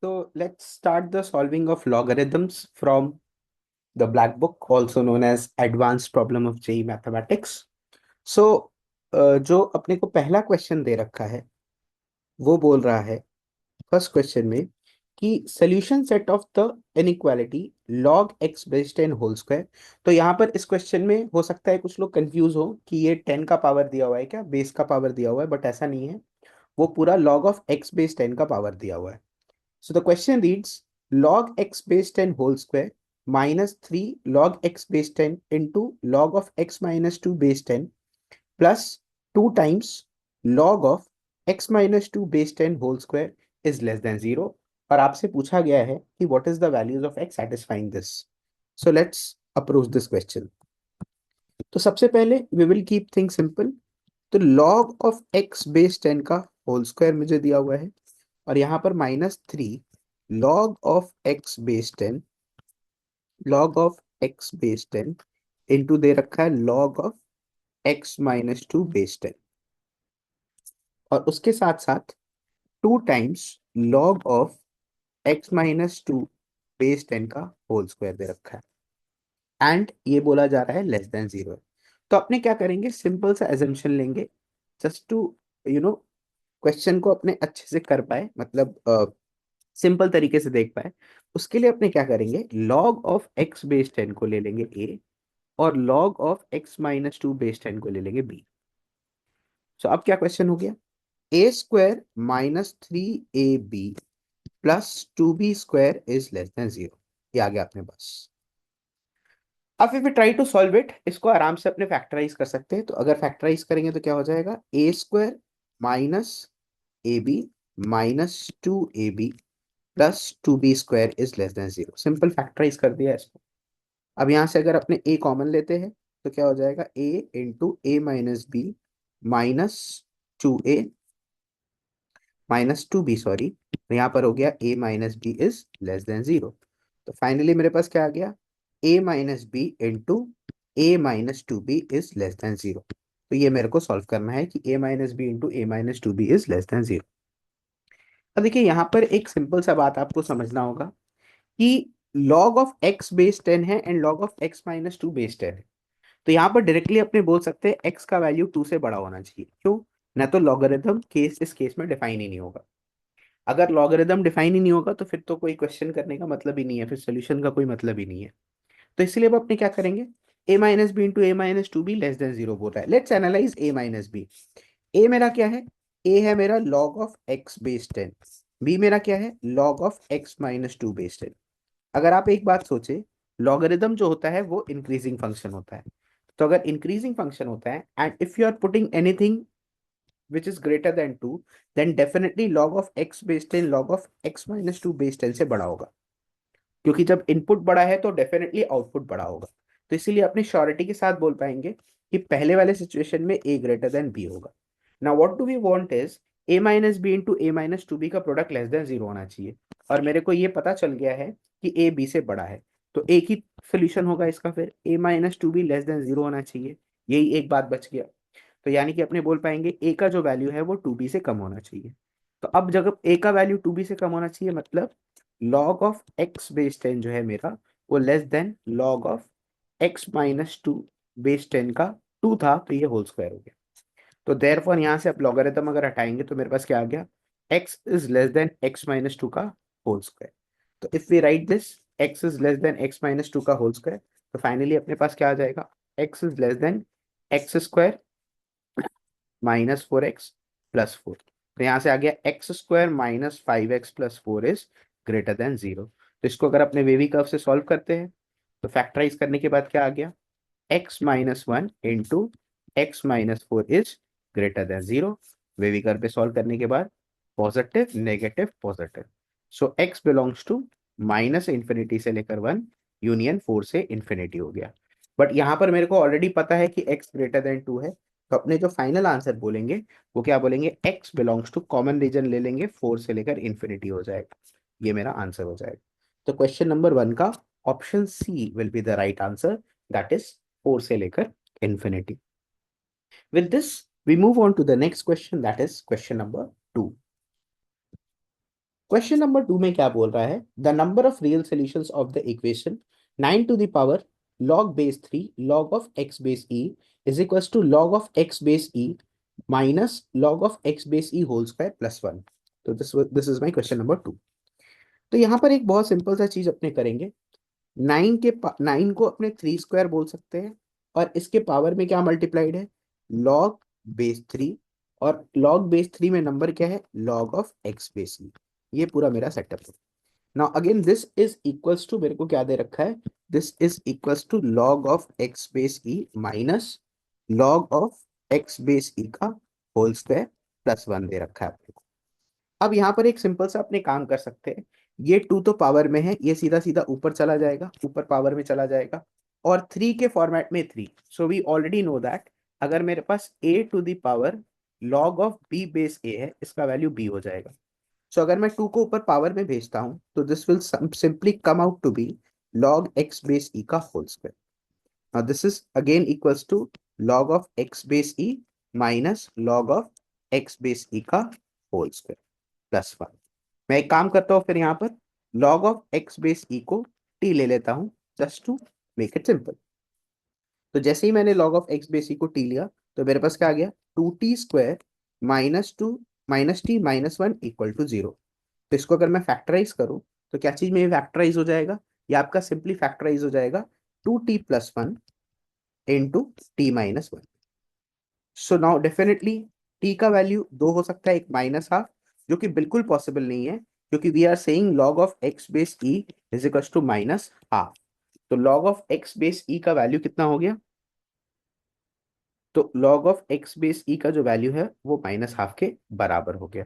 So let's start the solving of logarithms from the black book, also known as Advanced Problem of JEE Mathematics. So जो अपने को पहला question दे रखा है वो बोल रहा है फर्स्ट क्वेश्चन में कि solution set of the inequality log x base 10 whole square. तो यहाँ पर इस क्वेश्चन में हो सकता है कुछ लोग कंफ्यूज हो कि ये 10 का पावर दिया हुआ है क्या, बेस का पावर दिया हुआ है, बट ऐसा नहीं है। वो पूरा log ऑफ x बेस 10 का पावर दिया हुआ है। So the question reads log x base 10 whole square minus 3 log x base 10 into log of x minus 2 base 10 plus 2 times log of x minus 2 base 10 whole square is less than 0. और आपसे पूछा गया है कि what is the values of x satisfying this. So let's approach this question. तो सबसे पहले we will keep things simple. तो log of x base 10 का होल स्क्वायर मुझे दिया हुआ है और यहाँ पर -3 log of x base 10 log of x base 10 into दे रखा है log of x minus 2 base 10 और उसके साथ साथ 2 times log of x minus 2 base 10 का होल स्क्वायर दे रखा है एंड ये बोला जा रहा है लेस देन 0। तो अपने क्या करेंगे, सिंपल सा एजम्पशन लेंगे just to you know question को अपने अच्छे से कर पाए, मतलब सिंपल तरीके से देख पाए। उसके लिए अपने क्या करेंगे, log ऑफ x बेस 10 को ले लेंगे a और log of x minus 2 base 10 को ले लेंगे b। सो अब क्या क्वेश्चन हो गया, a square minus 3ab plus 2b square is less than 0। ये आ गया अपने पास। अब if we try to solve it, इसको आराम से अपने फैक्टराइज कर सकते हैं। तो अगर फैक्टराइज करेंगे तो क्या हो जाएगा, a square minus A B minus 2ab plus 2b square is less than 0। Simple factorise कर दिया इसको। अब यहां से अगर अपने a कॉमन लेते हैं तो क्या हो जाएगा, a into A minus B minus 2a minus 2b, sorry. तो यहाँ पर हो गया a minus B is less than 0। तो फाइनली मेरे पास क्या आ गया, a minus B into A minus 2b is less than 0। तो ये मेरे को सॉल्व करना है कि a minus B into A minus 2b is less than 0। अब देखिए यहाँ पर एक सिंपल सा बात आपको समझना होगा कि log ऑफ x बेस 10 है and log of x minus 2 base 10 है। तो यहाँ पर डायरेक्टली अपने बोल सकते हैं x का वैल्यू 2 से बड़ा होना चाहिए। क्यों? ना तो लॉगरिथम केस इस केस में डिफाइन ही नहीं होगा। अगर लॉगरिथम डिफाइन ही नहीं होगा तो फिर तो कोई क्वेश्चन करने का मतलब ही नहीं है, फिर सोल्यूशन का कोई मतलब ही नहीं है। तो इसलिए अब अपने क्या करेंगे, a minus B into A minus 2b less than 0 बोल रहा है। Let's analyse a minus B. a मेरा क्या है, a है मेरा log of x base 10, b मेरा क्या है, log of x minus 2 base 10। अगर आप एक बात सोचे, लॉगरिदम जो होता है वो इंक्रीजिंग फंक्शन होता है। तो अगर इंक्रीजिंग फंक्शन होता है and if you are putting anything which is greater than 2, then definitely log of x base 10 log of x minus 2 base 10 से बड़ा होगा। क्योंकि जब इनपुट बड़ा है तो डेफिनेटली आउटपुट बड़ा होगा। तो इसीलिए अपनी श्योरिटी के साथ बोल पाएंगे कि पहले वाले सिचुएशन में a ग्रेटर देन b होगा। Now what do we want is a minus B into A minus 2b का प्रोडक्ट लेस देन 0 होना चाहिए। और मेरे को ये पता चल गया है कि a b से बड़ा है। तो एक ही सोल्यूशन होगा इसका, फिर a minus 2b less than 0 होना चाहिए। यही एक बात बच गया। तो यानी कि अपने बोल पाएंगे a का जो वैल्यू है वो 2b से कम होना चाहिए। तो अब जब a का वैल्यू 2b से कम होना चाहिए, मतलब log ऑफ x बेस 10 जो है मेरा वो less than log of x minus 2 base 10 का 2 था, तो ये होल स्क्वायर हो गया। तो देयरफॉर यहाँ से आप लॉगरिथम अगर हटाएंगे तो मेरे पास क्या आ गया, x is less than x minus 2 का होल स्क्वायर। तो if we write this, x is less than x minus 2 का होल स्क्वायर, तो फाइनली अपने पास क्या आ जाएगा, x is less then x square minus 4x plus 4। तो यहाँ से आ गया x square minus 5x plus 4 is greater than 0। तो इसको अगर अपने वेवी कर्व से सॉल्व करते हैं तो फैक्टराइज करने के बाद क्या आ गया, x minus 1 into X minus 4 is greater than 0। Wavy curve पे सॉल्व करने के बाद positive negative positive, so x belongs to minus infinity से लेकर 1 यूनियन 4 से इंफिनिटी हो गया। बट यहाँ पर मेरे को ऑलरेडी पता है कि x ग्रेटर देन 2 है। तो अपने जो फाइनल आंसर बोलेंगे वो क्या बोलेंगे, x belongs to common region ले लेंगे 4 से लेकर इंफिनिटी हो जाएगा। ये मेरा आंसर हो जाएगा। तो क्वेश्चन नंबर 1 का option C will be the right answer, that is 4 से लेकर infinity. With this we move on to the next question, that is question number 2। Question number 2 में क्या बोल रहा है, the number of real solutions of the equation 9 to the power log base 3 log of x base e is equals to log of x base e minus log of x base e whole square plus 1। तो this is my question number 2। तो यहाँ पर एक बहुत simple सा चीज अपने करेंगे, 9 को अपने 3 स्क्वायर बोल सकते हैं, और इसके पावर में क्या मल्टीप्लाइड है, log बेस 3, और log बेस 3 में नंबर क्या है, log of x base e। ये पूरा मेरा सेटअप है। Now again this is equals to, मेरे को क्या दे रखा है, this is equals to log of x base e minus log of x base e का होल स्क्वायर प्लस 1 दे रखा है अपने को। अब यहाँ पर एक सिंपल सा अपने काम कर सकते हैं, ये 2 तो पावर में है, ये सीधा सीधा ऊपर चला जाएगा, ऊपर पावर में चला जाएगा, और 3 के फॉर्मेट में 3। So we already know that अगर मेरे पास a to the power log of b base a है, इसका वैल्यू b हो जाएगा। सो अगर मैं 2 को ऊपर पावर में भेजता हूं तो this will simply come out to be log x base e का whole square. Now this is again equals to log of x base e minus log of x base e का whole square plus 1। मैं एक काम करता हूँ फिर यहाँ पर log of x base e को t ले लेता हूँ, just to make it simple. तो जैसे ही मैंने log of x base e को t लिया तो मेरे पास क्या आ गया, 2t square minus 2 minus T minus 1 equal to 0। तो इसको अगर मैं फैक्टराइज करूं तो क्या चीज में फैक्टराइज हो जाएगा, या आपका सिंपली फैक्टराइज हो जाएगा 2t+1 into T minus 1। So now definitely T का वैल्यू 2 हो सकता है, एक माइनस हाफ, जो कि बिल्कुल पॉसिबल नहीं है, क्योंकि we are saying log of x base e is equal to minus half. तो log of x base e का वैल्यू कितना हो गया, तो log of x base e का जो वैल्यू है वो माइनस हाफ के बराबर हो गया।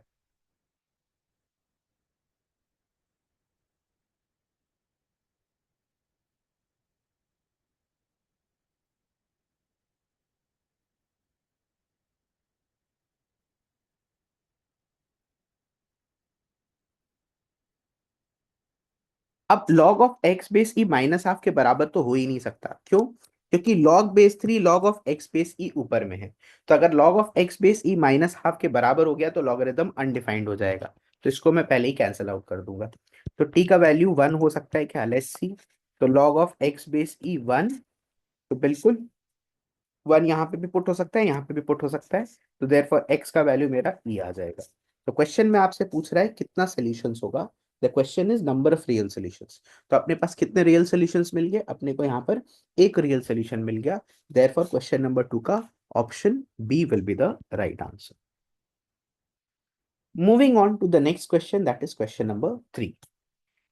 अब log of x base e minus half के बराबर तो हो ही नहीं सकता, क्यों, क्योंकि log base 3 log of x base e ऊपर में है। तो अगर log of x base e minus half के बराबर हो गया तो लॉगरिथम अनडिफाइंड हो जाएगा, तो इसको मैं पहले ही कैंसिल आउट कर दूंगा। तो t का वैल्यू 1 हो सकता है क्या, लेट्स सी। तो log of x base e 1, तो बिल्कुल 1 यहाँ पे भी पुट हो सकता है, यहाँ पे भी पुट हो सकता है, तो देयरफॉर x का वैल्यू मेरा e आ जाएगा। तो क्वेश्चन में आपसे पूछ रहा है कितना सोल्यूशंस होगा, the question is number of real solutions. तो अपने पास कितने रियल सोल्यूशंस मिल गए, अपने को यहाँ पर एक रियल सोल्यूशन मिल गया। देयरफॉर क्वेश्चन नंबर 2 का option B will be the right answer. Moving on to the next question, that is question number 3।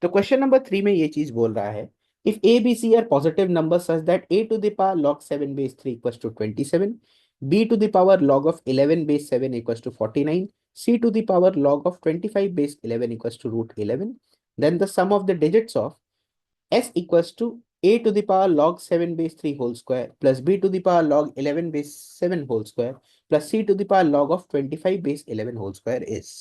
तो क्वेश्चन नंबर 3 में ये चीज बोल रहा है, if a b c are positive number such that a to the power log 7 base 3 equals to 27, b to the power log of 11 base 7 equals to 49, c to the power log of 25 base 11 equals to root 11, then the sum of the digits of s equals to a to the power log 7 base 3 whole square plus b to the power log 11 base 7 whole square plus c to the power log of 25 base 11 whole square is।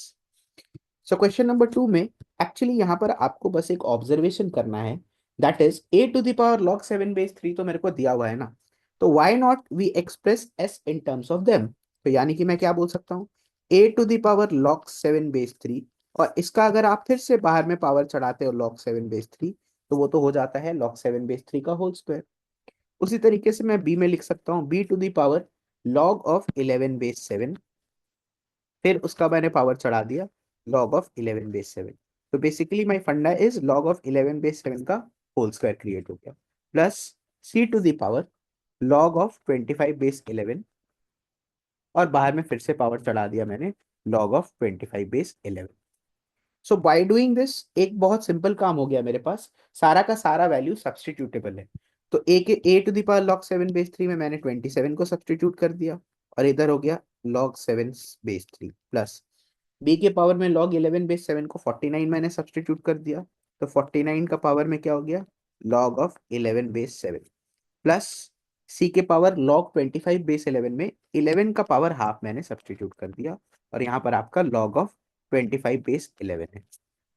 So question number 2 में actually यहाँ पर आपको बस एक observation करना है, that is a to the power log 7 base 3 तो मेरे को दिया हुआ है ना, तो why not we express s in terms of them. तो यानी कि मैं क्या बोल सकता हूँ, a to the power log 7 base 3, और इसका अगर आप फिर से बाहर में पावर चढ़ाते हो log 7 बेस 3, तो वो तो हो जाता है log 7 बेस 3 का होल स्क्वायर। उसी तरीके से मैं b में लिख सकता हूँ b to the power log of 11 base 7, फिर उसका मैंने पावर चढ़ा दिया log ऑफ 11 बेस 7। तो बेसिकली माय फंडा इज log ऑफ 11 बेस 7 का होल स्क्वायर क्रिएट हो गया, plus c to the power log of 25 base 11, और बाहर में फिर से पावर चढ़ा दिया मैंने log of 25 base 11। So by doing this एक बहुत सिंपल काम हो गया मेरे पास, सारा का सारा वैल्यू सब्सटीट्यूटेबल है। तो ए के a to the power log 7 base 3 में मैंने 27 को सब्सटीट्यूट कर दिया, और इधर हो गया log 7 बेस 3, प्लस b के पावर में log 11 बेस 7 को 49 मैंने सब्सटीट्यूट कर दिया, तो 49 का पावर में क्या हो गया, log of 11 base 7, plus c के पावर log 25 बेस 11 में 11 का पावर हाफ मैंने सब्सटीट्यूट कर दिया, और यहाँ पर आपका log ऑफ 25 बेस 11 है।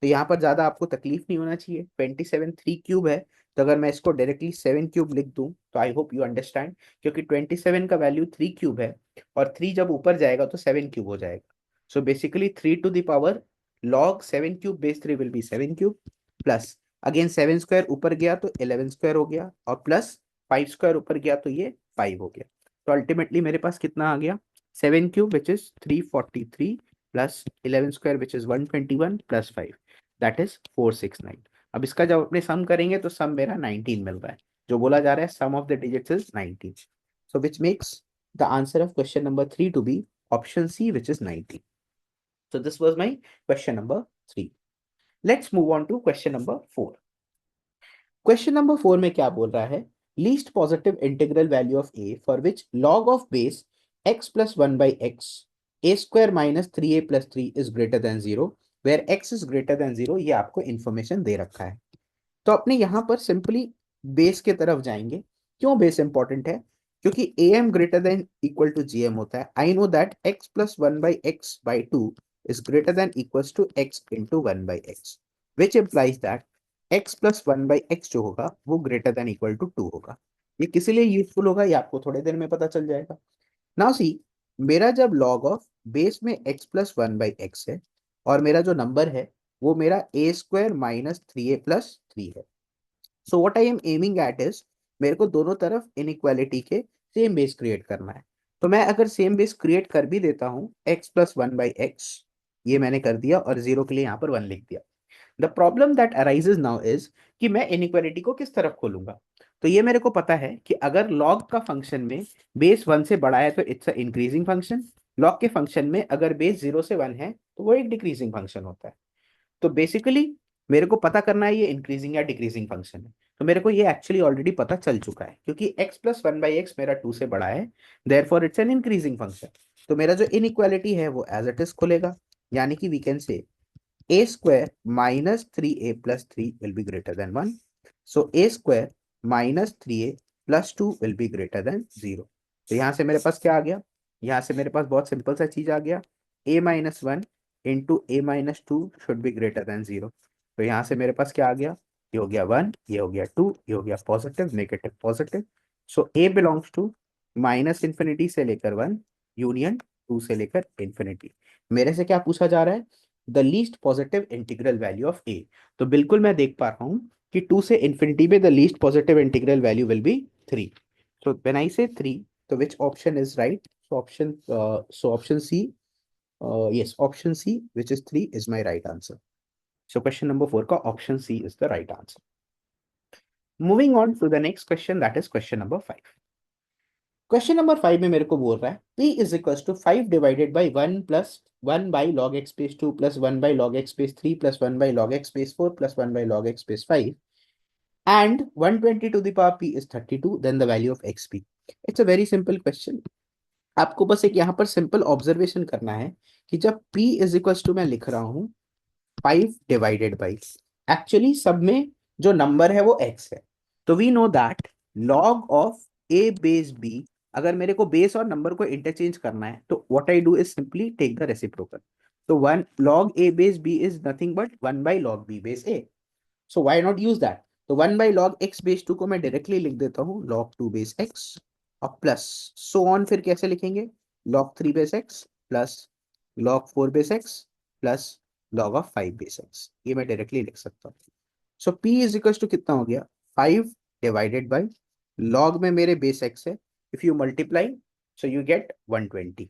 तो यहाँ पर ज्यादा आपको तकलीफ नहीं होना चाहिए, 27 3 क्यूब है, तो अगर मैं इसको डायरेक्टली 7 क्यूब लिख दूं तो आई होप यू अंडरस्टैंड, क्योंकि 27 का वैल्यू 3 क्यूब है, और 3 जब ऊपर जाएगा तो 7 क्यूब हो जाएगा। So basically 3 to the power log 7 cube base 3 will be 7 cube plus again 7 square ऊपर गया तो 11 स्क्वायर हो गया और प्लस 5 स्क्वायर ऊपर गया तो ये 5 हो गया। तो अल्टीमेटली मेरे पास कितना आ गया, 7 cube which is 343 plus 11 square which is 121 plus 5 that is 469। अब इसका जब अपने सम करेंगे तो सम मेरा 19 मिल रहा है, जो बोला जा रहा है sum of the digits is 19। So which makes the answer of question number 3 to be option C which is 19। So this was my question number 3. Let's move on to question number 4. Question number 4 में क्या बोल रहा है, least positive integral value of a for which log of base x plus 1 by x a square minus 3a plus 3 is greater than 0 where x is greater than 0, ये आपको information दे रखा है। तो अपने यहां पर सिंपली बेस के तरफ जाएंगे। क्यों बेस इंपॉर्टेंट है, क्योंकि A M greater than equal to G M होता है। I know that x plus one by x by two is greater than equals to x into one by x, which implies that x plus one by x जो होगा वो greater than equal to two होगा। ये किसी लिए useful होगा ये आपको थोड़ी देर में पता चल जाएगा। नाउ सी, मेरा जब लॉग ऑफ बेस में x plus one by x है और मेरा जो नंबर है वो मेरा ए स्क्वायर माइनस थ्री ए प्लस थ्री है। So what I am aiming at is, मेरे को दोनों तरफ इनइक्वालिटी के सेम बेस क्रिएट करना है। तो मैं अगर सेम बेस क्रिएट कर भी देता हूँ x plus one by x, ये मैंने कर दिया और जीरो के लिए यहाँ पर वन लिख दिया। The problem that arises now is कि मैं इनइक्वालिटी को किस तरफ खोलूंगा। तो ये मेरे को पता है कि अगर लॉग का फंक्शन में बेस वन से बड़ा है तो it's a increasing function, log के फंक्शन में अगर बेस जीरो से वन है तो वो एक डिक्रीजिंग फंक्शन होता है। तो बेसिकली मेरे को पता करना है ये इंक्रीजिंग या डिक्रीजिंग फंक्शन है। तो मेरे को ये एक्चुअली ऑलरेडी पता चल चुका है क्योंकि x plus one by x मेरा टू से बड़ा है, therefore it's an increasing function. तो मेरा जो इनइक्वालिटी है वो एज इट इज खुलेगा, यानी कि we can say a square minus 3a plus 3 will be greater than 1. So a square minus 3a plus 2 will be greater than 0. तो यहाँ से मेरे पास क्या आ गया, यहाँ से मेरे पास बहुत सिंपल सा चीज आ गया, a minus one into A minus two should be greater than 0। तो यहाँ से मेरे पास क्या आ गया, ये हो गया 1, ये हो गया 2, ये हो गया positive negative positive. So a belongs to minus infinity से लेकर 1 यूनियन 2 से लेकर इन्फिनिटी। मेरे से क्या पूछा जा रहा है, the least positive integral value of a. तो बिल्कुल मैं देख पा रहा हूं कि 2 से इंफिनिटी में the least positive integral value will be 3। So when I say 3, तो which option is right, so option C, yes, option C which is 3 is my right answer. So question number 4 का option C is the right answer. Moving on to the next question, that is question number 5. Question number 5 में मेरे को बोल रहा है p is equal to 5 divided by 1 plus 1 by log x space 2 plus 1 by log x space 3 plus 1 by log x space 4 plus 1 by log x space 5 and 120 to the power p is 32, then the value of xp। It's a very simple question. आपको बस एक यहाँ पर simple observation करना है कि जब p is equal to मैं लिख रहा हूँ 5 डिवाइडेड बाई, एक्चुअली सब में जो नंबर है वो x है। तो we know that log of a base b, अगर मेरे को बेस और नंबर को इंटरचेंज करना है तो what I do is simply take the reciprocal. तो one log a base b is nothing but one by log b base a। So why not use that. तो one by log x base 2 को मैं directly लिख देता हूँ log 2 base x और plus so on, फिर कैसे लिखेंगे, log 3 base x plus log 4 base x plus log of 5 base x, ये मैं डायरेक्टली लिख सकता हूँ। सो p इज इक्वल टू कितना हो गया, 5 डिवाइडेड बाई लॉग में मेरे बेस x है, if you multiply so you get 120।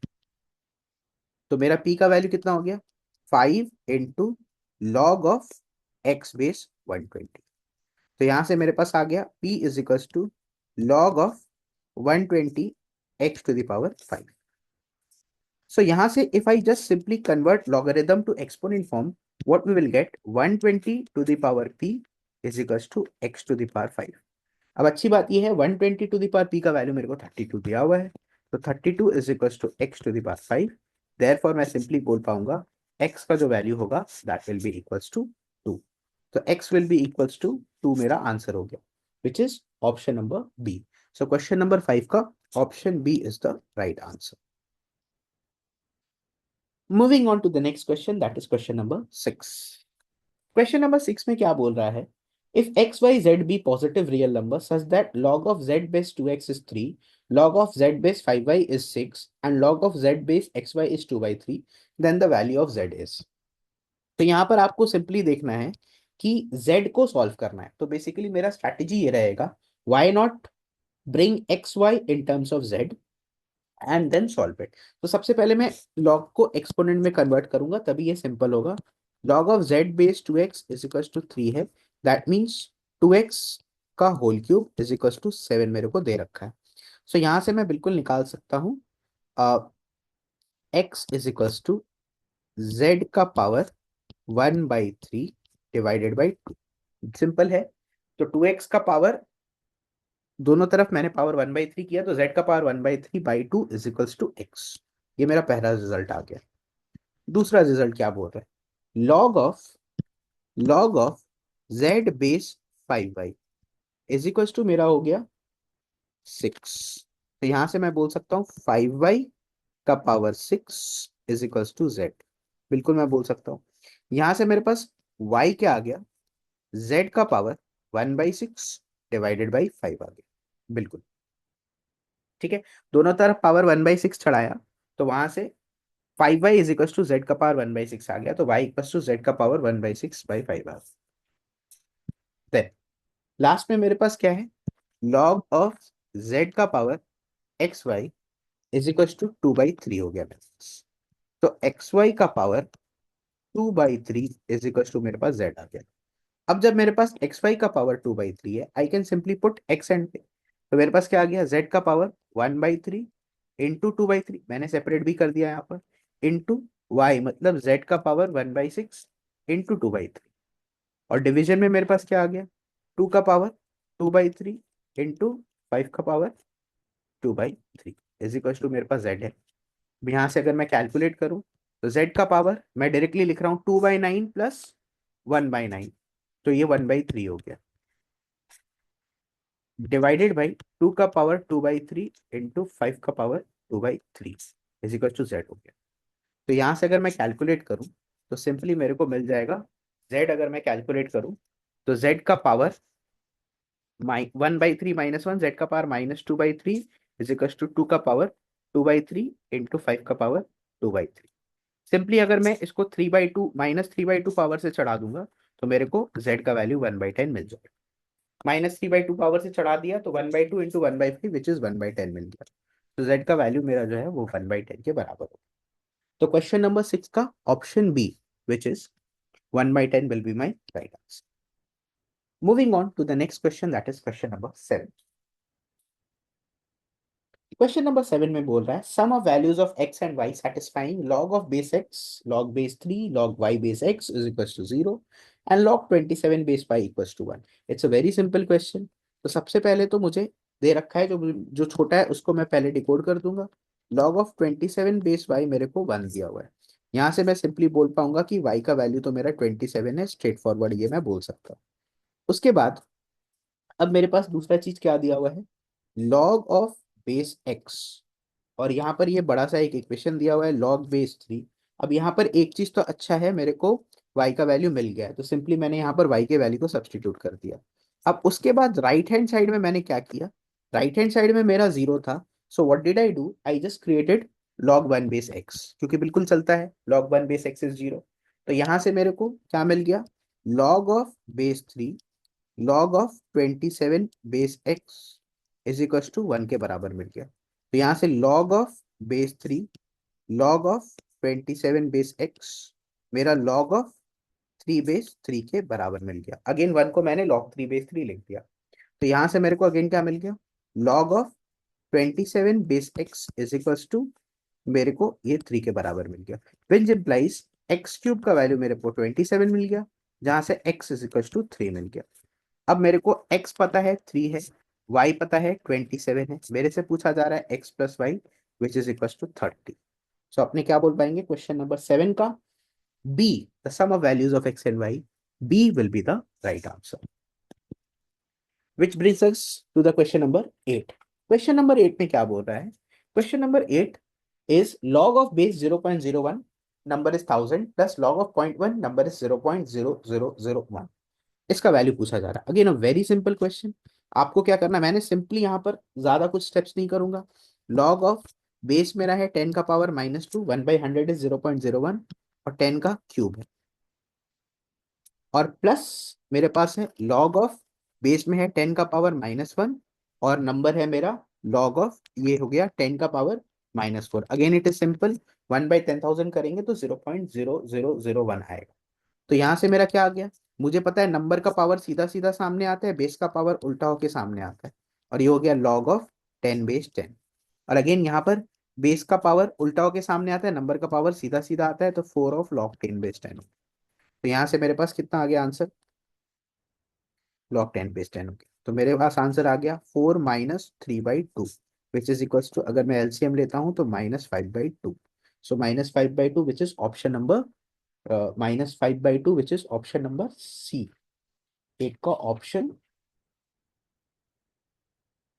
तो मेरा p का वैल्यू कितना हो गया, 5 into log of x base 120। तो यहां से मेरे पास आ गया p is equal to log of 120 x to the power 5। So यहाँ से if I just simply convert logarithm to exponent form, what we will get 120 to the power p is equals to x to the power 5। अब अच्छी बात यह है 120 to the power p का value मेरे को 32 दिया हुआ है, तो 32 is equals to x to the power 5। Therefore मैं सिंपली बोल पाऊंगा x का जो वैल्यू होगा that will be equals to 2। तो x will be equals to 2 मेरा आंसर हो गया, which is option number B। So question number 5 का option B is the right answer। Moving on to the next question, that is question number 6। Question number 6 में क्या बोल रहा है, if x y z be positive real number such that log of z base 2x is 3, log of z base 5y is 6 and log of z base xy is 2 by 3, then the value of z is। तो यहाँ पर आपको simply देखना है कि z को solve करना है। तो बेसिकली मेरा स्ट्रैटेजी ये रहेगा, why not bring x y in terms of z and then solve it. तो सबसे पहले मैं लॉग को एक्सपोनेंट में कन्वर्ट करूंगा, तभी ये सिंपल होगा। Log of z base 2x is equal to 3 है, दैट मीन्स 2x का whole cube is equal to 7 मेरे को दे रखा है। सो यहाँ से मैं बिल्कुल निकाल सकता हूँ x is equal to z का पावर 1/3 डिवाइडेड बाई 2। सिंपल है। तो 2x का पावर, दोनों तरफ मैंने पावर 1/3 किया, तो z का power 1/3/2 is equals to x। ये मेरा पहला रिजल्ट आ गया। दूसरा रिजल्ट क्या बोल रहा है, log of z base 5y is equals to मेरा हो गया 6। तो यहां से मैं बोल सकता हूँ 5y का power 6 is equals to z। बिल्कुल मैं बोल सकता हूँ। यहां से मेरे पास y क्या आ गया, z का पावर 1/6 डिवाइडेड बाई 5 आ गया। बिल्कुल ठीक है। दोनों तरफ पावर 1/6 चढ़ाया, तो वहां से 5y is equal to z का पावर 1/6 आ गया, तो y इक्वल टू जेड का पावर 1/6/5 आ गया। देन लास्ट में मेरे पास क्या है, लॉग ऑफ z का power xy is equal to 2/3 हो गया मेरे पास। तो xy का पावर 2/3 इज इक्वल टू मेरे पास z आ गया। अब जब मेरे पास xy का पावर 2/3 है, I can simply put x and पे। तो मेरे पास क्या आ गया, z का पावर 1/3 इंटू 2/3, मैंने सेपरेट भी कर दिया यहाँ पर, इंटू y मतलब z का पावर 1/6 इंटू 2/3। और डिवीजन में मेरे पास क्या आ गया, 2 का पावर 2/3 इंटू 5 का पावर 2/3 इज इक्वल टू मेरे पास z है। अब यहाँ से अगर मैं कैलकुलेट करूँ, तो z का पावर मैं डायरेक्टली लिख रहा हूँ 2/9 प्लस 1/9, तो ये 1/3 हो गया, डिवाइडेड बाई 2 का पावर 2/3 इंटू 5 का power 2/3 is equal to z हो गया। तो यहाँ से अगर मैं कैलकुलेट करूँ, तो सिंपली मेरे को मिल जाएगा, z अगर मैं कैलकुलेट करूँ, तो z का पावर 1/3 - 1, जेड का पावर -2/3 इज इक्वल टू 2 का पावर 2/3 इंटू 5 का पावर 2/3। सिंपली अगर मैं इसको 3/2 -3/2 पावर से चढ़ा दूंगा, तो मेरे को z का वैल्यू 1/10 मिल जाएगा। -3/2 पावर से चढ़ा दिया, तो 1/2 इंटू 1/3 विच इज 1/10 मिल गया। तो z का वैल्यू मेरा जो है वो 1/10 के बराबर होगा। तो क्वेश्चन नंबर 6 का option B which is 1/10 will be my right answer. Moving on to the next question, that is question number 7. Question number 7 में बोल रहा है, sum of values of x and y satisfying log of base x, log base 3, log y base x is equals to 0 and log 27 base y equals to 1. It's a very simple question. तो सबसे पहले तो मुझे दे रखा है, जो जो छोटा है उसको मैं पहले डिकोड कर दूंगा। log of 27 बेस y मेरे को 1 दिया हुआ है। यहाँ से मैं सिंपली बोल पाऊंगा कि y का वैल्यू तो मेरा 27 है, स्ट्रेट फॉरवर्ड ये मैं बोल सकता हूँ। उसके बाद अब मेरे पास दूसरा चीज क्या दिया हुआ है, लॉग ऑफ बेस एक्स, और यहाँ पर ये बड़ा सा एक इक्वेशन दिया हुआ है लॉग बेस 3। अब यहाँ पर एक चीज तो अच्छा है, मेरे को y का वैल्यू मिल गया है, तो सिंपली मैंने यहाँ पर y के वैल्यू को सब्सटीट्यूट कर दिया। अब उसके बाद राइट हैंड साइड में मैंने क्या किया, राइट हैंड साइड में मेरा 0 था, so what did I do, I just created log 1 base x, क्योंकि बिल्कुल चलता है, लॉग 1 बेस एक्स इज 0। तो यहाँ से मेरे को क्या मिल गया, log of base 3 log of 27 base x is equal to 1 के बराबर मिल गया। तो यहाँ से log of base 3 log of 27 base x मेरा लॉग ऑफ 3 बेस 3 के बराबर मिल गया। अगेन 1 को मैंने लॉग 3 बेस 3 लिख दिया। तो यहाँ से मेरे को अगेन क्या मिल गया, log of 27 base x is equal to मेरे को ये 3 के बराबर मिल गया, विच इम्प्लाइज एक्स क्यूब का वैल्यू मेरे को 27 मिल गया, जहां से x इज इक्वल टू 3 मिल गया। अब मेरे को x पता है 3 है, y पता है 27 है, मेरे से पूछा जा रहा है x plus y which is equal to 30। So अपने क्या बोल पाएंगे क्वेश्चन नंबर 7 का, b the sum of values of x and y, b will be the right answer. Which brings us to the question number 8। Question number 8 में क्या बोल रहा है, question number 8 is log of base 0.01 number is 1000 plus log of 0.1 number is 0.0001। इसका value पूछा जा रहा है। Again a very simple question. आपको क्या करना है, मैंने सिंपली यहाँ पर ज्यादा कुछ स्टेप्स नहीं करूंगा। लॉग ऑफ बेस मेरा है 10 का पावर -2, 1/100 इज 0.01 और 10 का क्यूब है। और प्लस मेरे पास है लॉग ऑफ, बेस में है 10 का पावर -1, और नंबर है मेरा लॉग ऑफ, ये हो गया 10 का power -4। Again it is simple, 1/10,000 करेंगे तो 0.0001 आएगा। तो यहां से मेरा क्या आ गया, मुझे पता है नंबर का पावर सीधा सीधा सामने आता है, बेस का पावर उल्टा होके सामने आता है, और ये हो गया लॉग ऑफ 10 बेस 10। और अगेन यहाँ पर बेस का पावर उल्टा होके सामने आता है, नंबर का पावर सीधा सीधा आता है, तो 4 ऑफ log 10 बेस 10। तो यहाँ से मेरे पास कितना आ गया आंसर, log 10 बेस 10 हो गया। तो मेरे पास आंसर आ गया 4 - 3/2, विच इज इक्वल्स टू, अगर मैं एलसीएम लेता हूँ तो -5/2। So -5/2 which is option number, -5/2 which is option number C. Eight का ऑप्शन,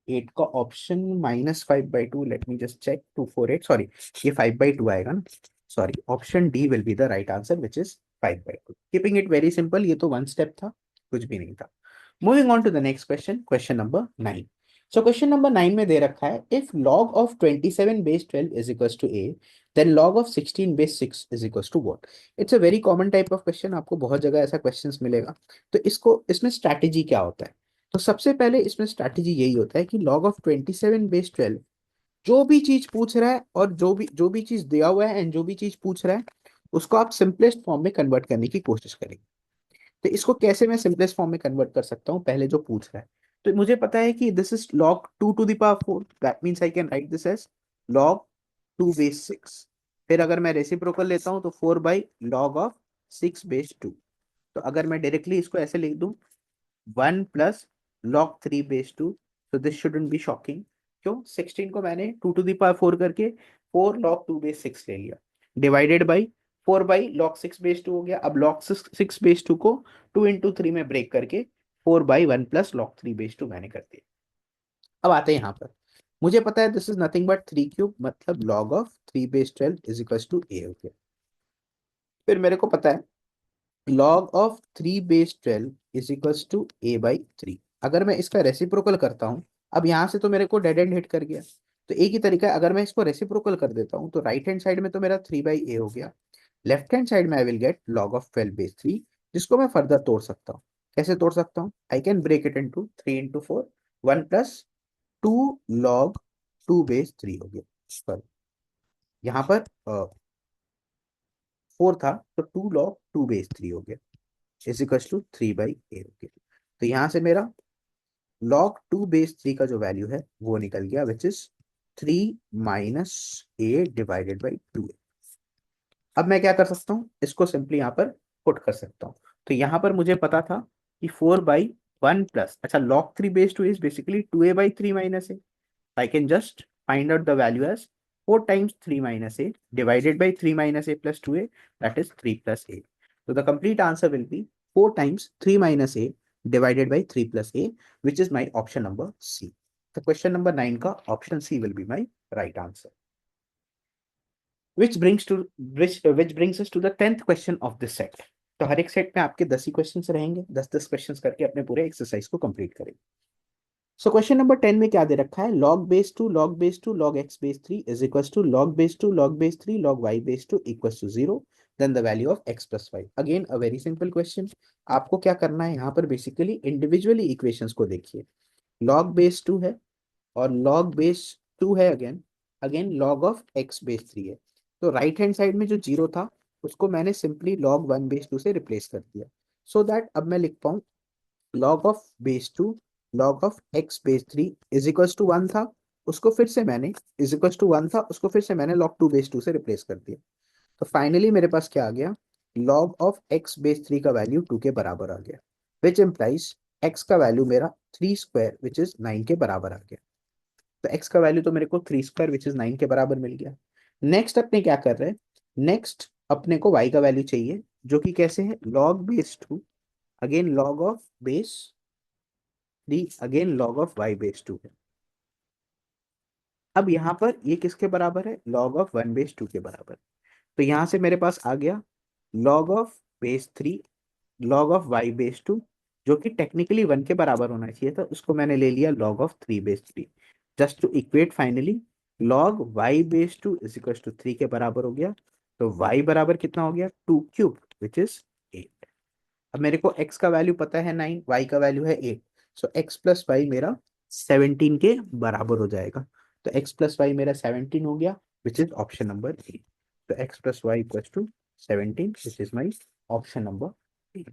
एट का option -5/2, let me just check, 248, sorry, ये 5/2 आएगा ना, sorry, option D will be the right answer which is 5/2। Keeping it very simple, ये तो one step था, कुछ भी नहीं था। Moving on to the next question, question number 9। So question number 9 में दे रखा है, if log of 27 base 12 is equals to a, then log of 16 base 6 is equals to what. It's a very common type of question, आपको बहुत जगह ऐसा questions मिलेगा। तो इसको, इसमें स्ट्रैटेजी क्या होता है, तो सबसे पहले इसमें स्ट्रैटेजी यही होता है कि log ऑफ 27 बेस 12, जो भी चीज पूछ रहा है और जो भी चीज दिया हुआ है एंड जो भी चीज पूछ रहा है, उसको आप सिंपलेस्ट फॉर्म में कन्वर्ट करने की कोशिश करेंगे। तो इसको कैसे मैं सिंपलेस्ट फॉर्म में कन्वर्ट कर सकता हूँ, पहले जो पूछ रहा है, तो मुझे पता है कि this is log 2 to the power 4, that means I can write this as log 2 base 6। फिर अगर मैं रेसिप्रोकल लेता हूँ तो 4/log of 6 बेस 2। तो अगर मैं डायरेक्टली इसको ऐसे लिख दूं, 1 + log 3 बेस 2, तो दिस शुडंट बी शॉकिंग। क्यों, 16 को मैंने 2 to the power 4 करके 4 log 2 बेस 6 ले लिया, डिवाइडेड बाई 4/log 6 बेस 2 हो गया। अब log 6 बेस 2 को 2 into 3 में ब्रेक करके 4/1 + log 3 बेस 2 मैंने कर दिया। अब आते हैं यहाँ पर, मुझे पता है this is nothing but 3 cube, मतलब log of 3/12 is equal to a हो गया। फिर मेरे को पता है log of 3/12 is equals to a/3। अगर मैं इसका रेसिप्रोकल करता हूं, अब यहां से तो मेरे को डेड एंड हिट कर गया, तो एक ही तरीका है, अगर मैं इसको रेसिप्रोकल कर देता हूं तो राइट हैंड साइड में तो मेरा 3/a हो गया, लेफ्ट हैंड साइड में I will get log of 12/3, जिसको मैं फर्दर तोड़ सकता हूँ। कैसे तोड़ सकता हूँ, I can break it into 3 into 4, 1 + 2 log 2 base 3 हो गया। सॉरी, यहाँ पर 4 था, तो 2 log 2 बेस 3 हो गया, इज इक्वल टू 3/a हो गया। तो यहाँ से मेरा log 2 बेस 3 का जो वैल्यू है वो निकल गया, विच इज 3 - a/2। अब मैं क्या कर सकता हूँ, इसको सिंपली यहाँ पर पुट कर सकता हूँ। तो यहाँ पर मुझे पता था कि 4/1 प्लस, अच्छा, log 3 base 2 is basically 2a/3 minus A. I can just find out the value as 4 times 3 minus a divided by 3 minus a plus 2a, that is 3 plus a. So the complete answer will be 4 times 3 minus a divided by 3 plus a, which is my option number C. The question number 9 ka option C will be my right answer. Which brings us to the 10th question of this set. तो हर एक set में आपके 10 ही questions रहेंगे, 10-10 questions करके अपने पूरे exercise को complete करेंगे। सो क्वेश्चन नंबर 10 में क्या दे रखा है, log 2 log x base 3 is equal to log 2 log base 3 log y base 2 equal to 0, then the value of x plus y. Again a very simple question. आपको क्या करना है, यहाँ पर बेसिकली इंडिविजुअली इक्वेशंस को देखिए। log बेस 2 है और log बेस 2 है, again again log of x base 3 है। तो राइट हैंड साइड में जो जीरो था उसको मैंने सिंपली log 1/2 से रिप्लेस कर दिया, सो दैट अब मैं लिख पाऊँ log of base 2 log of x/3 is equal to 1 था, उसको फिर से मैंने, इज इक्वल टू 1 था, उसको फिर से मैंने log 2/2 से रिप्लेस कर दिया। तो फाइनली मेरे पास क्या आ गया, log of x/3 का वैल्यू 2 के बराबर आ गया, विच इम्प्लाइज x का वैल्यू मेरा 3 स्क्वायर विच इज 9 के बराबर आ गया। तो x का वैल्यू तो मेरे को 3 स्क्वायर विच इज 9 के बराबर मिल गया। नेक्स्ट अपने क्या कर रहे हैं, नेक्स्ट अपने को y का वैल्यू चाहिए, जो कि कैसे है, log base 2 again log of base 3 again log of y/2 है। अब यहाँ पर ये किसके बराबर है, log ऑफ 1/2 के बराबर। तो यहाँ से मेरे पास आ गया log of base 3 log of y/2, जो कि टेक्निकली 1 के बराबर होना चाहिए था, उसको मैंने ले लिया log of 3/3, just to equate finally log y/2 is equal to 3 के बराबर हो गया। तो y बराबर कितना हो गया, 2 क्यूब विच इज 8। अब मेरे को x का वैल्यू पता है 9, y का वैल्यू है 8, सो x प्लस वाई मेरा 17 के बराबर हो जाएगा। तो x प्लस वाई मेरा 17 हो गया, which is option number A. तो x plus y equal to 17, which is my option number A.